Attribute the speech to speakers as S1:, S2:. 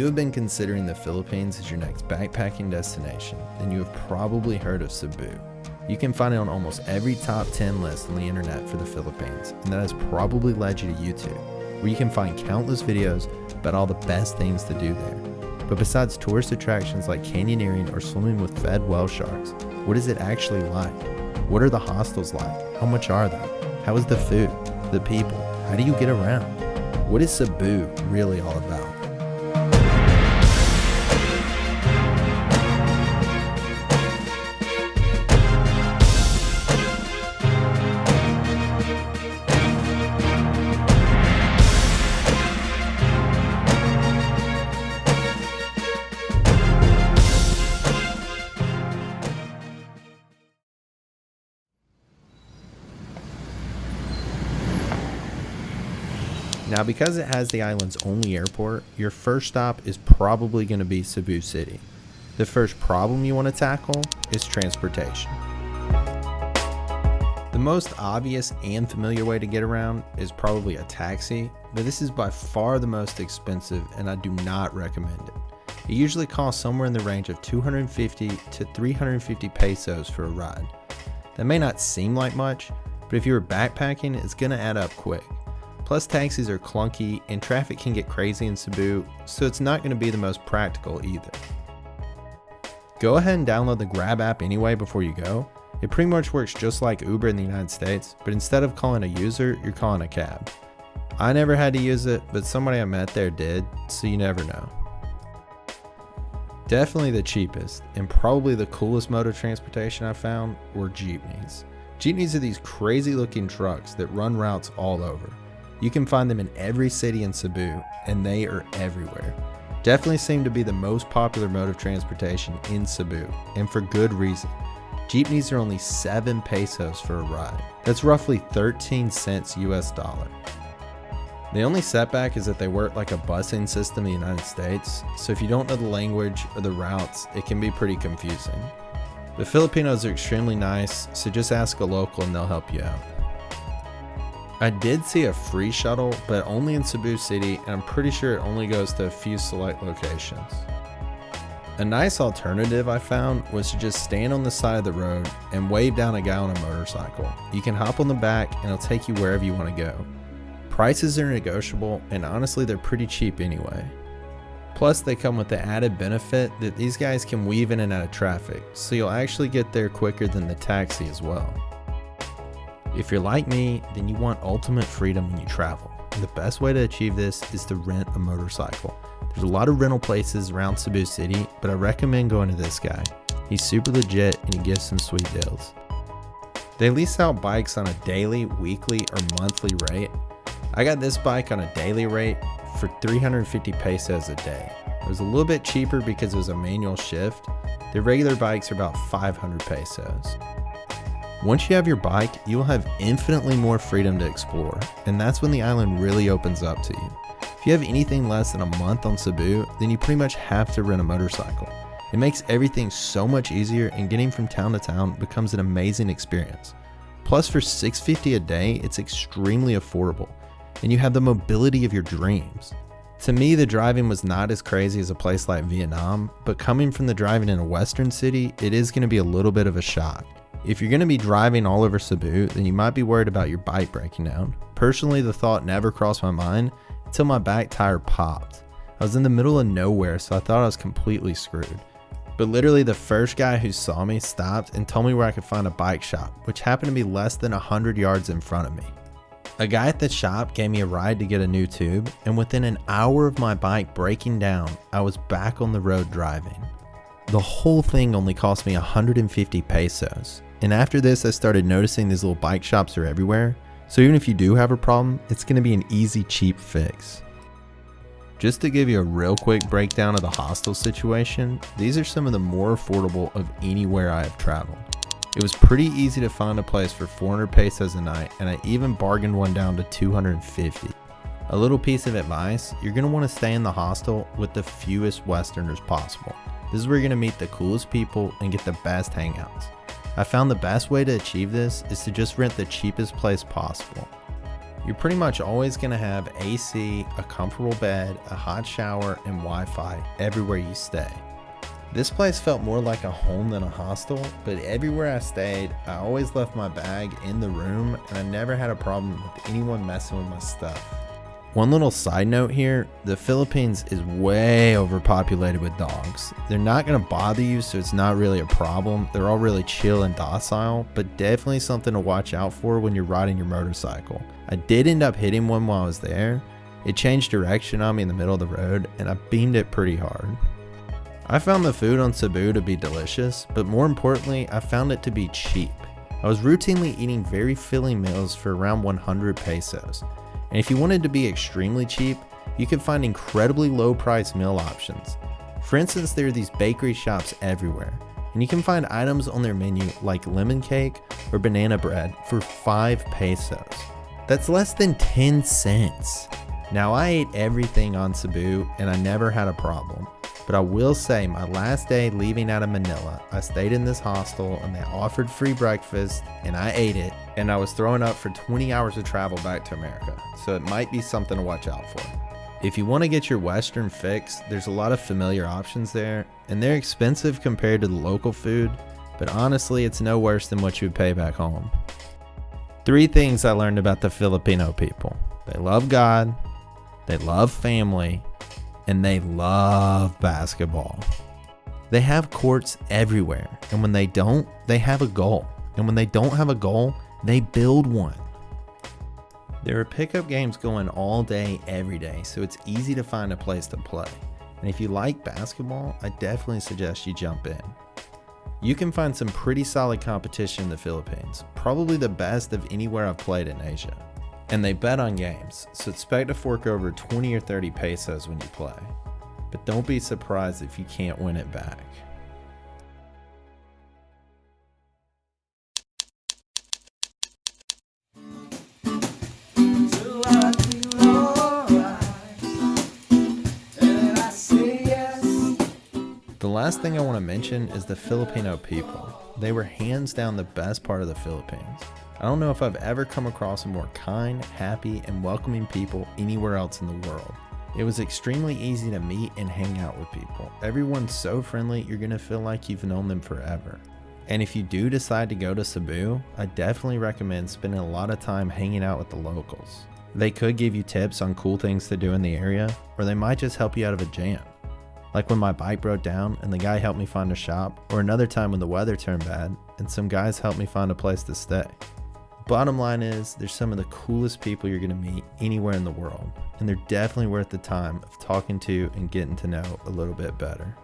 S1: you have been considering the Philippines as your next backpacking destination, then you have probably heard of Cebu. You can find it on almost every top 10 list on the internet for the Philippines, and that has probably led you to YouTube, where you can find countless videos about all the best things to do there. But besides tourist attractions like canyoneering or swimming with fed whale sharks, what is it actually like? What are the hostels like? How much are they? How is the food? The people? How do you get around? What is Cebu really all about? Now, because it has the island's only airport, your first stop is probably going to be Cebu City. The first problem you want to tackle is transportation. The most obvious and familiar way to get around is probably a taxi, but this is by far the most expensive and I do not recommend it. It usually costs somewhere in the range of 250 to 350 pesos for a ride. That may not seem like much, but if you were backpacking, it's going to add up quick. Plus, taxis are clunky and traffic can get crazy in Cebu, so it's not going to be the most practical either. Go ahead and download the Grab app anyway before you go. It pretty much works just like Uber in the United States, but instead of calling a user, you're calling a cab. I never had to use it, but somebody I met there did, so you never know. Definitely the cheapest and probably the coolest mode of transportation I found were jeepneys. Jeepneys are these crazy looking trucks that run routes all over. You can find them in every city in Cebu, and they are everywhere. Definitely seem to be the most popular mode of transportation in Cebu, and for good reason. Jeepneys are only 7 pesos for a ride. That's roughly 13 cents US dollar. The only setback is that they work like a busing system in the United States, so if you don't know the language or the routes, it can be pretty confusing. The Filipinos are extremely nice, so just ask a local and they'll help you out. I did see a free shuttle, but only in Cebu City, and I'm pretty sure it only goes to a few select locations. A nice alternative I found was to just stand on the side of the road and wave down a guy on a motorcycle. You can hop on the back and it'll take you wherever you want to go. Prices are negotiable, and honestly they're pretty cheap anyway. Plus they come with the added benefit that these guys can weave in and out of traffic, so you'll actually get there quicker than the taxi as well. If you're like me, then you want ultimate freedom when you travel. And the best way to achieve this is to rent a motorcycle. There's a lot of rental places around Cebu City, but I recommend going to this guy. He's super legit and he gives some sweet deals. They lease out bikes on a daily, weekly, or monthly rate. I got this bike on a daily rate for 350 pesos a day. It was a little bit cheaper because it was a manual shift. The regular bikes are about 500 pesos. Once you have your bike, you will have infinitely more freedom to explore, and that's when the island really opens up to you. If you have anything less than a month on Cebu, then you pretty much have to rent a motorcycle. It makes everything so much easier, and getting from town to town becomes an amazing experience. Plus, for $650 a day, it's extremely affordable, and you have the mobility of your dreams. To me, the driving was not as crazy as a place like Vietnam, but coming from the driving in a western city, it is going to be a little bit of a shock. If you're going to be driving all over Cebu, then you might be worried about your bike breaking down. Personally, the thought never crossed my mind until my back tire popped. I was in the middle of nowhere, so I thought I was completely screwed. But literally the first guy who saw me stopped and told me where I could find a bike shop, which happened to be less than 100 yards in front of me. A guy at the shop gave me a ride to get a new tube, and within an hour of my bike breaking down, I was back on the road driving. The whole thing only cost me 150 pesos. And after this, I started noticing these little bike shops are everywhere. So even if you do have a problem, it's going to be an easy, cheap fix. Just to give you a real quick breakdown of the hostel situation, these are some of the more affordable of anywhere I have traveled. It was pretty easy to find a place for 400 pesos a night, and I even bargained one down to 250. A little piece of advice, you're going to want to stay in the hostel with the fewest Westerners possible. This is where you're going to meet the coolest people and get the best hangouts. I found the best way to achieve this is to just rent the cheapest place possible. You're pretty much always going to have AC, a comfortable bed, a hot shower, and Wi-Fi everywhere you stay. This place felt more like a home than a hostel, but everywhere I stayed, I always left my bag in the room and I never had a problem with anyone messing with my stuff. One little side note here, the Philippines is way overpopulated with dogs. They're not going to bother you, so it's not really a problem. They're all really chill and docile, but definitely something to watch out for when you're riding your motorcycle. I did end up hitting one while I was there. It changed direction on me in the middle of the road and I beamed it pretty hard. I found the food on Cebu to be delicious, but more importantly, I found it to be cheap. I was routinely eating very filling meals for around 100 pesos. And if you wanted to be extremely cheap, you could find incredibly low price meal options. For instance, there are these bakery shops everywhere, and you can find items on their menu like lemon cake or banana bread for 5 pesos. That's less than 10 cents. Now I ate everything on Cebu and I never had a problem. But I will say my last day leaving out of Manila, I stayed in this hostel and they offered free breakfast and I ate it and I was throwing up for 20 hours of travel back to America. So it might be something to watch out for. If you want to get your Western fix, there's a lot of familiar options there and they're expensive compared to the local food, but honestly it's no worse than what you would pay back home. 3 things I learned about the Filipino people. They love God, they love family, and they love basketball. They have courts everywhere, and when they don't, they have a goal. And when they don't have a goal, they build one. There are pickup games going all day, every day, so it's easy to find a place to play. And if you like basketball, I definitely suggest you jump in. You can find some pretty solid competition in the Philippines, probably the best of anywhere I've played in Asia. And they bet on games, so expect to fork over 20 or 30 pesos when you play. But don't be surprised if you can't win it back. The last thing I want to mention is the Filipino people. They were hands down the best part of the Philippines. I don't know if I've ever come across a more kind, happy, and welcoming people anywhere else in the world. It was extremely easy to meet and hang out with people. Everyone's so friendly, you're going to feel like you've known them forever. And if you do decide to go to Cebu, I definitely recommend spending a lot of time hanging out with the locals. They could give you tips on cool things to do in the area, or they might just help you out of a jam. Like when my bike broke down and the guy helped me find a shop, or another time when the weather turned bad and some guys helped me find a place to stay. Bottom line is, they're some of the coolest people you're going to meet anywhere in the world, and they're definitely worth the time of talking to and getting to know a little bit better.